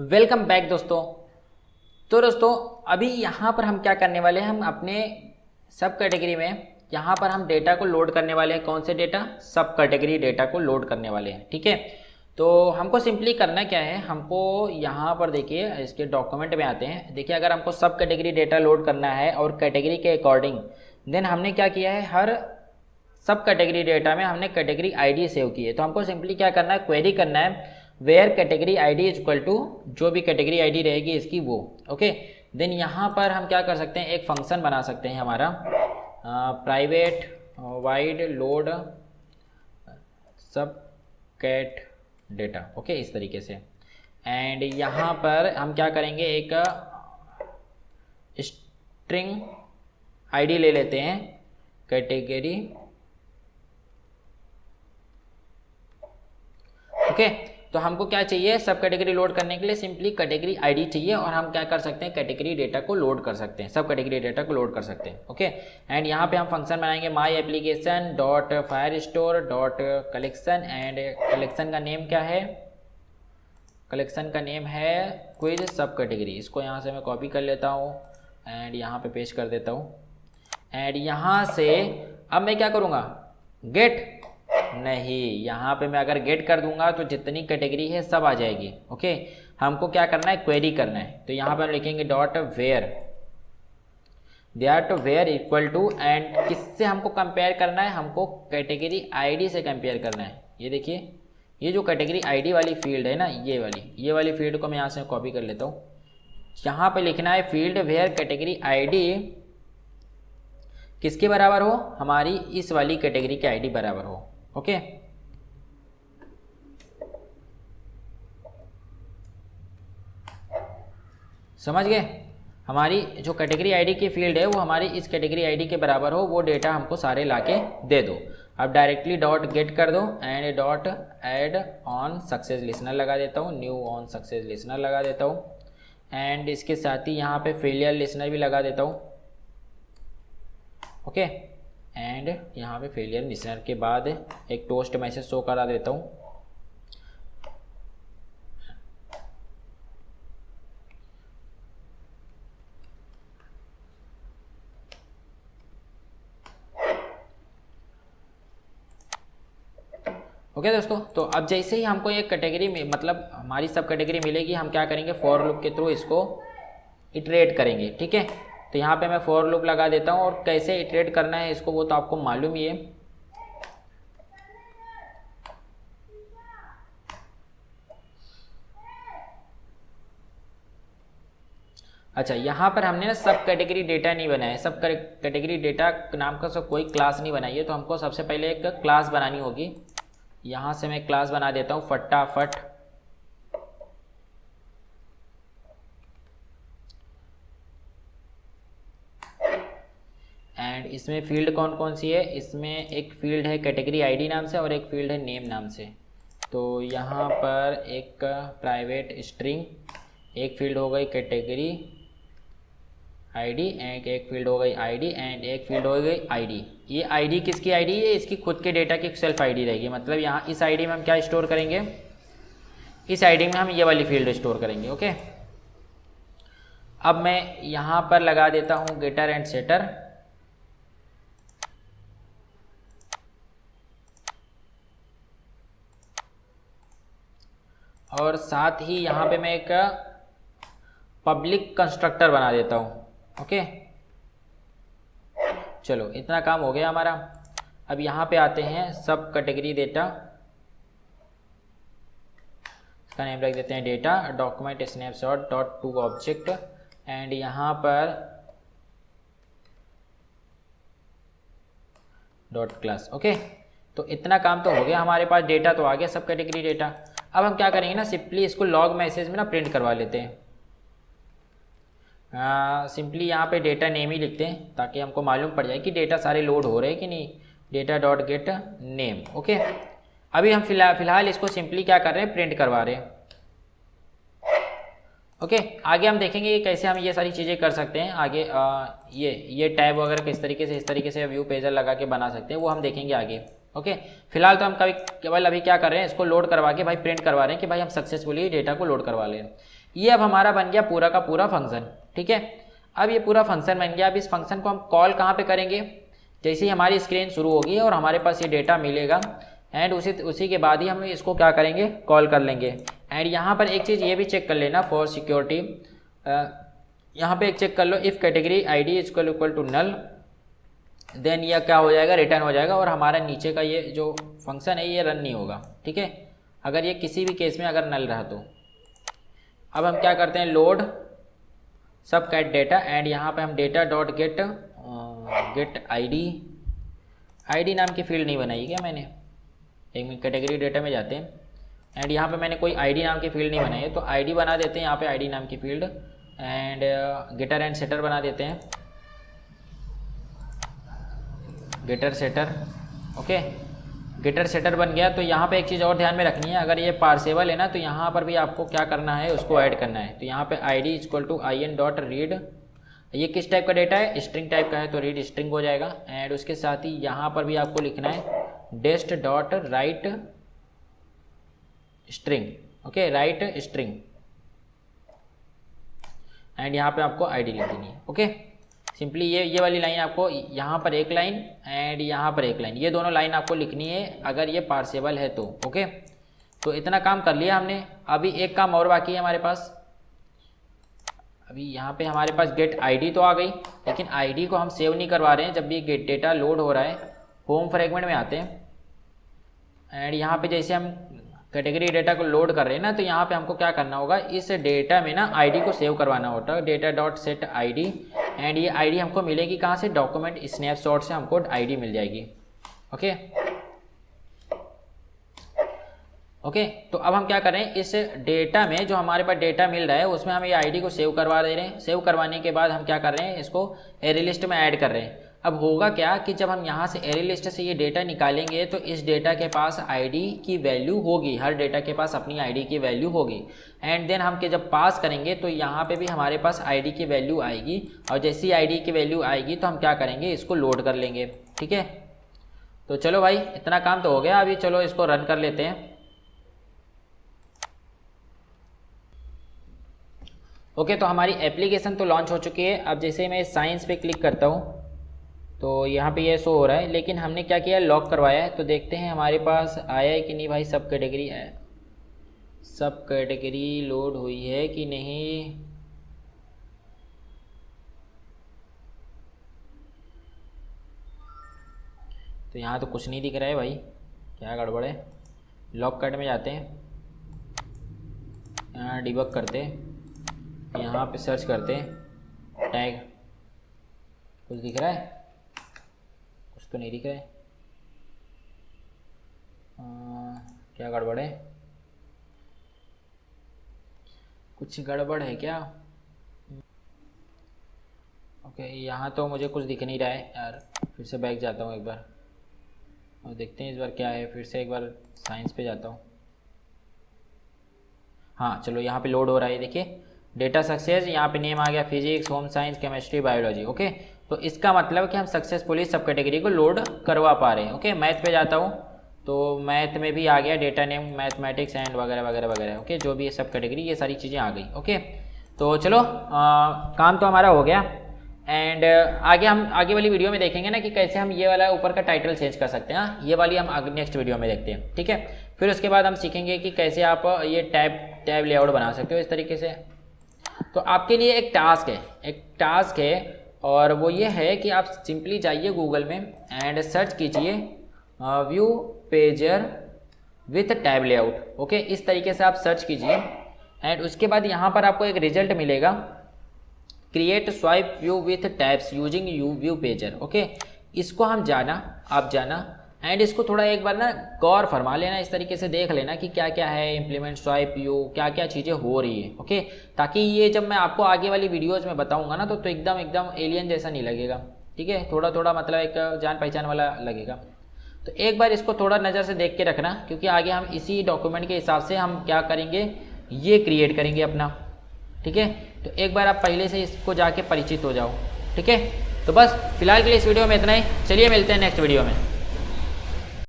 Welcome back दोस्तों। तो दोस्तों अभी यहाँ पर हम क्या करने वाले हैं, हम अपने सब कैटेगरी में यहाँ पर हम डेटा को लोड करने वाले हैं। कौन से डेटा? सब कैटेगरी डेटा को लोड करने वाले हैं। ठीक है, तो हमको सिंपली करना क्या है, हमको यहाँ पर देखिए इसके डॉक्यूमेंट में आते हैं। देखिए अगर हमको सब कैटेगरी डेटा लोड करना है और कैटेगरी के अकॉर्डिंग, देन हमने क्या किया है, हर सब कैटेगरी डेटा में हमने कैटेगरी आईडी सेव की है। तो हमको सिंपली क्या करना है, क्वेरी करना है where category ID is equal to जो भी कैटेगरी आईडी रहेगी इसकी वो। ओके, देन यहाँ पर हम क्या कर सकते हैं, एक फंक्शन बना सकते हैं हमारा private void load sub cat data. Okay, इस तरीके से। एंड यहाँ पर हम क्या करेंगे, एक स्ट्रिंग आईडी ले लेते हैं कैटेगरी। ओके, तो हमको क्या चाहिए, सब कैटेगरी लोड करने के लिए सिंपली कैटेगरी आईडी चाहिए और हम क्या कर सकते हैं, कैटेगरी डेटा को लोड कर सकते हैं, सब कैटेगरी डेटा को लोड कर सकते हैं। ओके, एंड यहाँ पे हम फंक्शन बनाएंगे my application dot fire store dot collection. And collection का नेम क्या है, कलेक्शन का नेम है क्विज सब कैटेगरी। इसको यहाँ से मैं कॉपी कर लेता हूँ एंड यहाँ पे पेस्ट कर देता हूँ। एंड यहाँ से अब मैं क्या करूँगा, गेट नहीं, यहाँ पे मैं अगर गेट कर दूंगा तो जितनी कैटेगरी है सब आ जाएगी। ओके, हमको क्या करना है, क्वेरी करना है। तो यहाँ पर हम लिखेंगे dot where there to where equal to, and किससे हमको कंपेयर करना है, हमको कैटेगरी आईडी से कंपेयर करना है। ये देखिए, ये जो कैटेगरी आईडी वाली फील्ड है ना, ये वाली फील्ड को मैं यहाँ से कॉपी कर लेता हूँ। यहाँ पे लिखना है फील्ड वेयर कैटेगरी आईडी किसके बराबर हो, हमारी इस वाली कैटेगरी की आईडी बराबर हो। ओके, समझ गए, हमारी जो कैटेगरी आईडी की फील्ड है वो हमारी इस कैटेगरी आईडी के बराबर हो, वो डेटा हमको सारे लाके दे दो। अब डायरेक्टली डॉट गेट कर दो and dot add on success listener लगा देता हूँ, न्यू ऑन सक्सेस लिसनर लगा देता हूँ। एंड इसके साथ ही यहाँ पे फेलियर लिसनर भी लगा देता हूँ। ओके, एंड यहाँ पे फेलियर लिसनर के बाद एक टोस्ट मैसेज शो करा देता हूँ। ओके दोस्तों, तो अब जैसे ही हमको एक कैटेगरी में मतलब हमारी सब कैटेगरी मिलेगी, हम क्या करेंगे, फॉर लूप के थ्रू इसको इटरेट करेंगे। ठीक है, तो यहाँ पे मैं फॉर लूप लगा देता हूँ और कैसे इटरेट करना है इसको वो तो आपको मालूम ही है। अच्छा, यहाँ पर हमने ना सब कैटेगरी डेटा नहीं बनाया, सब कैटेगरी डेटा नाम का सब कोई क्लास नहीं बनाई है। तो हमको सबसे पहले एक क्लास बनानी होगी। यहाँ से मैं क्लास बना देता हूँ फटाफट। एंड इसमें फील्ड कौन कौन सी है, इसमें एक फील्ड है कैटेगरी आईडी नाम से और एक फील्ड है नेम नाम से। तो यहाँ पर एक प्राइवेट स्ट्रिंग, एक फील्ड हो गई कैटेगरी आईडी एंड एक फील्ड हो गई आईडी एंड एक फील्ड हो गई आईडी। ये आईडी किसकी आईडी है, इसकी खुद के डेटा की सेल्फ आईडी रहेगी। मतलब यहाँ इस आईडी में हम क्या स्टोर करेंगे, इस आईडी में हम ये वाली फील्ड स्टोर करेंगे। ओके, अब मैं यहाँ पर लगा देता हूँ गेटर एंड सेटर। और साथ ही यहाँ पे मैं एक पब्लिक कंस्ट्रक्टर बना देता हूँ। ओके, चलो इतना काम हो गया हमारा। अब यहाँ पे आते हैं सब कैटेगरी डेटा, इसका नेम रख देते हैं data document snapshot dot to object. And यहाँ पर डॉट क्लास। ओके, तो इतना काम तो हो गया हमारे पास, डेटा तो आ गया सब कैटेगरी डेटा। अब हम क्या करेंगे ना, सिंपली इसको लॉग मैसेज में ना प्रिंट करवा लेते हैं। सिंपली यहाँ पे डेटा नेम ही लिखते हैं ताकि हमको मालूम पड़ जाए कि डेटा सारे लोड हो रहे हैं कि नहीं। Data dot gate name. Okay, अभी हम फिलहाल इसको सिंपली क्या कर रहे हैं, प्रिंट करवा रहे हैं। ओके, आगे हम देखेंगे कैसे हम ये सारी चीज़ें कर सकते हैं। आगे ये टैब वगैरह किस तरीके से, इस तरीके से व्यू पेजर लगा के बना सकते हैं, वो हम देखेंगे आगे। ओके, फिलहाल तो हम केवल अभी क्या कर रहे हैं, इसको लोड करवा के भाई प्रिंट करवा रहे हैं कि भाई हम सक्सेसफुली डेटा को लोड करवा लें। ये अब हमारा बन गया पूरा का पूरा फंक्शन, ठीक है। अब ये पूरा फंक्शन बन गया। अब इस फंक्शन को हम कॉल कहाँ पे करेंगे, जैसे ही हमारी स्क्रीन शुरू होगी और हमारे पास ये डेटा मिलेगा एंड उसी के बाद ही हम इसको क्या करेंगे, कॉल कर लेंगे। एंड यहाँ पर एक चीज़ ये भी चेक कर लेना फॉर सिक्योरिटी, यहाँ पे एक चेक कर लो, if category ID is equal to null, then यह क्या हो जाएगा, रिटर्न हो जाएगा और हमारा नीचे का ये जो फंक्शन है ये रन नहीं होगा, ठीक है, अगर ये किसी भी केस में अगर नल रहा तो। अब हम क्या करते हैं, load sub cat data and यहाँ पे हम डेटा डॉट गेट ID नाम की फील्ड नहीं बनाई क्या मैंने, एक मिनट, कैटेगरी डेटा में जाते हैं एंड यहाँ पे मैंने कोई ID नाम की फील्ड नहीं बनाई है, तो ID बना देते हैं यहाँ पे ID नाम की field and getter and setter बना देते हैं, getter setter, okay. Getter setter बन गया। तो यहाँ पे एक चीज़ और ध्यान में रखनी है, अगर ये पार्सेबल है ना तो यहाँ पर भी आपको क्या करना है, उसको ऐड करना है। तो यहाँ पे ID equal to IN dot read, ये किस टाइप का डेटा है, स्ट्रिंग टाइप का है, तो रीड स्ट्रिंग हो जाएगा। एंड उसके साथ ही यहाँ पर भी आपको लिखना है dest dot write string, okay, write string and यहाँ पे आपको ID लिख देनी है, ओके। सिंपली ये वाली लाइन आपको यहाँ पर एक लाइन एंड यहाँ पर एक लाइन, ये दोनों लाइन आपको लिखनी है अगर ये पार्सेबल है तो, ओके। तो इतना काम कर लिया हमने। अभी एक काम और बाकी है हमारे पास। अभी यहाँ पे हमारे पास गेट ID तो आ गई, लेकिन ID को हम सेव नहीं करवा रहे हैं। जब भी गेट डेटा लोड हो रहा है, होम फ्रेगमेंट में आते हैं एंड यहाँ पे जैसे हम कैटेगरी डेटा को लोड कर रहे हैं ना, तो यहाँ पे हमको क्या करना होगा, इस डेटा में ना ID को सेव करवाना होता है, data dot set ID and ये ID हमको मिलेगी कहाँ से, डॉक्यूमेंट स्नैपशॉट से हमको ID मिल जाएगी, ओके। ओके, तो अब हम क्या करें, इस डेटा में जो हमारे पास डेटा मिल रहा है उसमें हम ये ID को सेव करवा दे रहे हैं। सेव करवाने के बाद हम क्या कर रहे हैं, इसको एरे लिस्ट में ऐड कर रहे हैं। अब होगा क्या कि जब हम यहाँ से एरे लिस्ट से ये डेटा निकालेंगे तो इस डेटा के पास ID की वैल्यू होगी, हर डेटा के पास अपनी ID की वैल्यू होगी एंड देन हम जब पास करेंगे तो यहाँ पे भी हमारे पास ID की वैल्यू आएगी और जैसी ID की वैल्यू आएगी तो हम क्या करेंगे, इसको लोड कर लेंगे, ठीक है। तो चलो भाई, इतना काम तो हो गया। अभी चलो इसको रन कर लेते हैं। ओके, तो हमारी एप्लीकेशन तो लॉन्च हो चुकी है। अब जैसे मैं साइंस पे क्लिक करता हूँ तो यहाँ पे ये शो हो रहा है, लेकिन हमने क्या किया, लॉक करवाया है। तो देखते हैं हमारे पास आया है कि नहीं भाई, सब कैटेगरी है, सब कैटेगरी लोड हुई है कि नहीं। तो यहाँ तो कुछ नहीं दिख रहा है भाई, क्या गड़बड़ है। लॉक कट में जाते हैं, यहाँ डिबग करते हैं, यहाँ पे सर्च करते हैं टैग, कुछ दिख रहा है, कुछ तो नहीं दिख रहा है। क्या गड़बड़ है, कुछ गड़बड़ है क्या। ओके, यहाँ तो मुझे कुछ दिख नहीं रहा है यार। फिर से बैक जाता हूँ एक बार और देखते हैं इस बार क्या है। फिर से एक बार साइंस पे जाता हूँ। हाँ चलो, यहाँ पे लोड हो रहा है, देखिए डेटा सक्सेस, यहाँ पे नेम आ गया physics, home science, chemistry, biology, okay. तो इसका मतलब कि हम सक्सेसफुली सब कैटेगरी को लोड करवा पा रहे हैं, ओके। मैथ पे जाता हूँ तो मैथ में भी आ गया डेटा नेम, मैथमेटिक्स एंड वगैरह वगैरह वगैरह, ओके। जो भी है सब कैटेगरी, ये सारी चीज़ें आ गई, ओके। तो चलो काम तो हमारा हो गया एंड आगे हम आगे वाली वीडियो में देखेंगे ना कि कैसे हम ये वाला ऊपर का टाइटल चेंज कर सकते हैं। ये वाली हम आगे नेक्स्ट वीडियो में देखते हैं, ठीक है। फिर उसके बाद हम सीखेंगे कि कैसे आप ये टैब लेआउट बना सकते हो इस तरीके से। तो आपके लिए एक टास्क है और वो ये है कि आप सिंपली जाइए गूगल में एंड सर्च कीजिए view pager with tab layout, okay. इस तरीके से आप सर्च कीजिए एंड उसके बाद यहाँ पर आपको एक रिजल्ट मिलेगा, create swipe view with tabs using view pager, okay. इसको आप जाना एंड इसको थोड़ा एक बार ना गौर फरमा लेना, इस तरीके से देख लेना कि क्या क्या है, इम्प्लीमेंट स्वाइप व्यू, क्या क्या चीज़ें हो रही है, ओके। ताकि ये जब मैं आपको आगे वाली वीडियोज़ में बताऊंगा ना तो एकदम एलियन जैसा नहीं लगेगा, ठीक है। थोड़ा थोड़ा मतलब एक जान पहचान वाला लगेगा। तो एक बार इसको थोड़ा नज़र से देख के रखना, क्योंकि आगे हम इसी डॉक्यूमेंट के हिसाब से हम क्या करेंगे, ये क्रिएट करेंगे अपना, ठीक है। तो एक बार आप पहले से इसको जाके परिचित हो जाओ, ठीक है। तो बस फिलहाल के लिए इस वीडियो में इतना ही, चलिए मिलते हैं नेक्स्ट वीडियो में।